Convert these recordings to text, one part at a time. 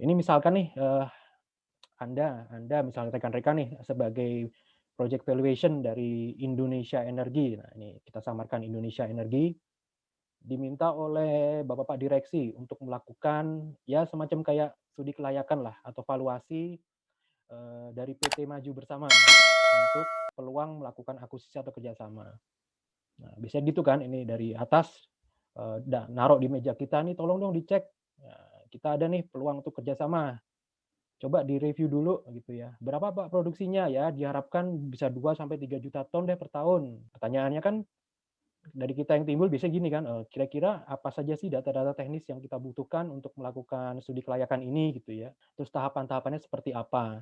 Ini misalkan nih, Anda misalnya rekan-rekan nih sebagai project valuation dari Indonesia Energi. Nah, ini kita samarkan Indonesia Energi, diminta oleh bapak-bapak direksi untuk melakukan ya semacam kayak studi kelayakan lah atau valuasi, dari PT Maju Bersama untuk peluang melakukan akuisisi atau kerjasama. Nah, biasanya gitu kan ini dari atas, naruh di meja kita nih, "Tolong dong dicek, kita ada nih peluang untuk kerjasama. Coba direview dulu," gitu ya. "Berapa Pak produksinya?" "Ya diharapkan bisa 2 sampai 3 juta ton deh per tahun." Pertanyaannya kan dari kita yang timbul biasanya gini kan, kira-kira apa saja sih data-data teknis yang kita butuhkan untuk melakukan studi kelayakan ini gitu ya. Terus tahapan-tahapannya seperti apa.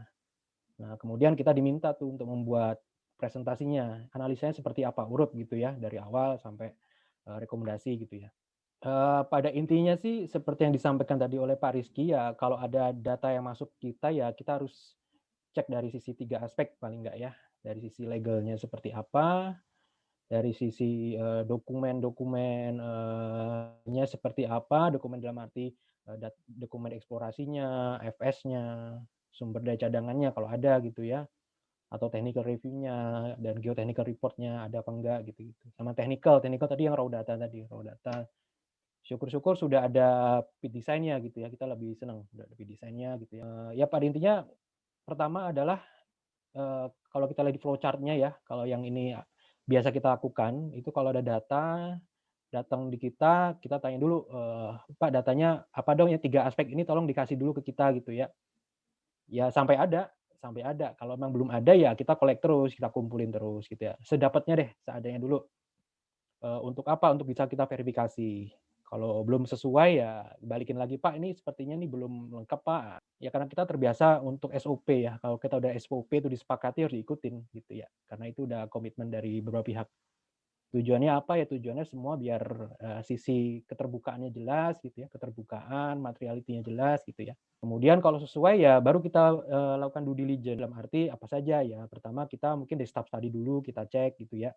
Nah, kemudian kita diminta tuh untuk membuat presentasinya, analisanya seperti apa, urut gitu ya, dari awal sampai, rekomendasi gitu ya. Pada intinya sih seperti yang disampaikan tadi oleh Pak Rizky ya, kalau ada data yang masuk kita ya kita harus cek dari sisi 3 aspek paling enggak ya. Dari sisi legalnya seperti apa, dari sisi, dokumen-dokumen, nya seperti apa, dokumen dalam arti, dokumen eksplorasinya, FS-nya, sumber daya cadangannya kalau ada gitu ya, atau technical review-nya dan geotechnical report-nya ada apa enggak gitu-gitu. Sama technical tadi yang raw data tadi, raw data. Syukur-syukur sudah ada pit design-nya gitu ya, kita lebih senang udah ada pit design-nya gitu ya. Ya pada intinya pertama adalah, kalau kita lihat di flowchart-nya ya, kalau yang ini biasa kita lakukan, itu kalau ada data datang di kita tanya dulu, "Pak datanya apa dong ya 3 aspek ini tolong dikasih dulu ke kita," gitu ya. Ya sampai ada, kalau memang belum ada ya kita collect terus, kita kumpulin terus gitu ya. Sedapatnya deh, seadanya dulu. Untuk apa? Untuk bisa kita verifikasi. Kalau belum sesuai ya balikin lagi, "Pak ini sepertinya nih belum lengkap Pak." Ya karena kita terbiasa untuk SOP ya, kalau kita udah SOP itu disepakati harus diikutin gitu ya, karena itu udah komitmen dari beberapa pihak. Tujuannya apa? Ya tujuannya semua biar, sisi keterbukaannya jelas gitu ya, keterbukaan, materiality-nya jelas gitu ya. Kemudian kalau sesuai ya baru kita, lakukan due diligence, dalam arti apa saja ya, pertama kita mungkin dari staff study dulu kita cek gitu ya.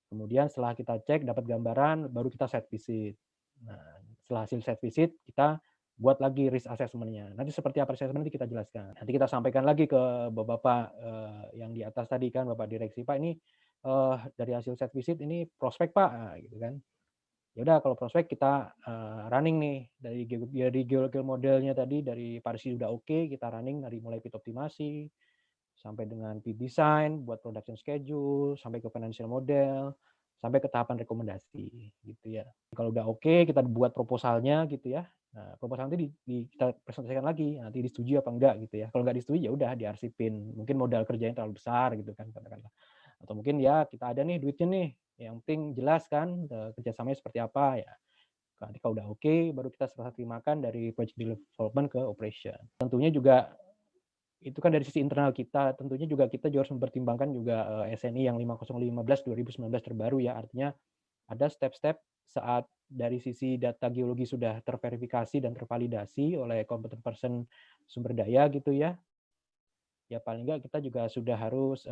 Kemudian setelah kita cek dapat gambaran, baru kita site visit. Nah, setelah hasil site visit, kita buat lagi risk assessment-nya. Nanti seperti apa risk assessment nanti kita jelaskan. Nanti kita sampaikan lagi ke bapak-bapak, yang di atas tadi kan, bapak direksi, "Pak ini, dari hasil site visit ini prospek Pak," gitu kan. Ya udah kalau prospek kita, running nih dari geological modelnya tadi dari Parsi udah oke, kita running dari mulai pit optimasi, sampai dengan pit design, buat production schedule, sampai ke financial model, sampai ke tahapan rekomendasi, gitu ya. Kalau udah oke, kita buat proposalnya gitu ya. Nah, proposal nanti kita presentasikan lagi, nanti disetujui apa enggak gitu ya. Kalau nggak disetujui, ya udah diarsipin. Mungkin modal kerjanya terlalu besar gitu kan katakanlah. Atau mungkin ya kita ada nih duitnya nih, yang penting jelas kan, kerjasamanya seperti apa ya. Nanti kalau udah oke, baru kita serah terimakan dari project development ke operation. Tentunya juga itu kan dari sisi internal kita, tentunya juga kita juga harus mempertimbangkan juga, SNI yang 5015 2019 terbaru ya. Artinya ada step-step saat dari sisi data geologi sudah terverifikasi dan tervalidasi oleh competent person sumber daya gitu ya. Ya paling enggak kita juga sudah harus,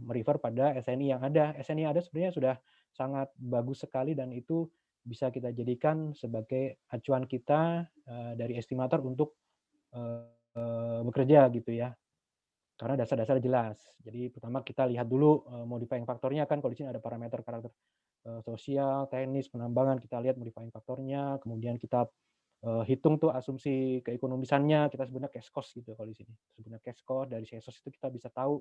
me-refer pada SNI yang ada. SNI yang ada sebenarnya sudah sangat bagus sekali dan itu bisa kita jadikan sebagai acuan kita, dari estimator untuk, bekerja gitu ya. Karena dasar-dasar jelas. Jadi pertama kita lihat dulu, modifying faktornya kan kalau di sini ada parameter karakter, sosial, teknis, penambangan, kita lihat modifying faktornya, kemudian kita, hitung tuh asumsi keekonomisannya, kita sebutnya cash cost gitu kalau di sini. Sebutnya cash cost, dari cash cost itu kita bisa tahu,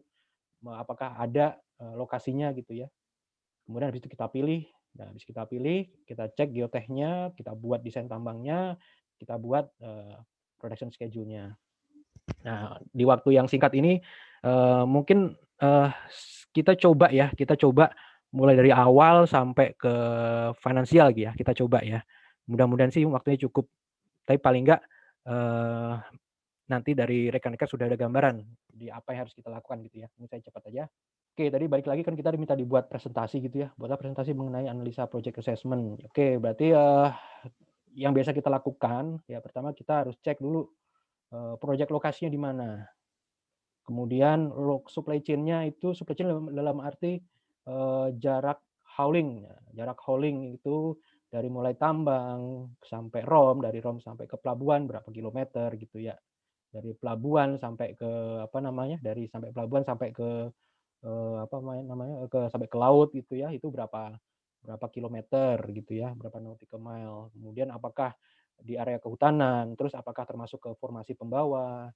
apakah ada, lokasinya gitu ya. Kemudian habis itu kita pilih, nah habis kita pilih, kita cek geotechnya, kita buat desain tambangnya, kita buat, production schedule-nya. Nah, di waktu yang singkat ini, mungkin, kita coba ya, kita coba mulai dari awal sampai ke finansial gitu ya, kita coba ya. Mudah-mudahan sih waktunya cukup, tapi paling enggak, eee, nanti dari rekan-rekan sudah ada gambaran di apa yang harus kita lakukan gitu ya. Ini saya cepat aja. Oke, tadi balik lagi kan kita diminta dibuat presentasi gitu ya, buatlah presentasi mengenai analisa project assessment. Oke, berarti, yang biasa kita lakukan, ya pertama kita harus cek dulu, project lokasinya di mana. Kemudian supply chain-nya itu supply chain dalam arti, jarak hauling. Nah, jarak hauling itu dari mulai tambang sampai ROM, dari ROM sampai ke pelabuhan berapa kilometer gitu ya. Dari pelabuhan sampai ke apa namanya, dari sampai pelabuhan sampai ke apa namanya, sampai ke laut gitu ya, itu berapa berapa kilometer gitu ya, berapa nautical mile. Kemudian apakah di area kehutanan, terus apakah termasuk ke formasi pembawa,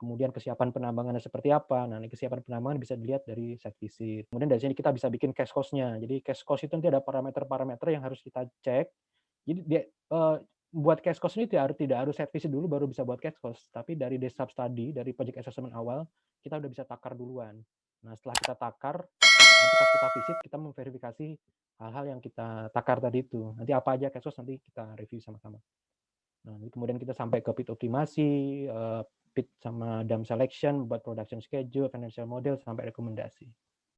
kemudian kesiapan penambangannya seperti apa. Nah, ini kesiapan penambangan bisa dilihat dari site visit. Kemudian dari sini kita bisa bikin cash cost-nya. Jadi cash cost itu nanti ada parameter-parameter yang harus kita cek. Jadi dia, buat cash cost ini tidak harus site visit dulu baru bisa buat cash cost, tapi dari desktop study, dari project assessment awal, kita udah bisa takar duluan. Nah, setelah kita takar, nanti pas kita visit, kita memverifikasi hal-hal yang kita takar tadi itu. Nanti apa aja cash cost nanti kita review sama-sama. Nah, kemudian kita sampai ke pit optimasi, pit sama dam selection, buat production schedule, financial model, sampai rekomendasi.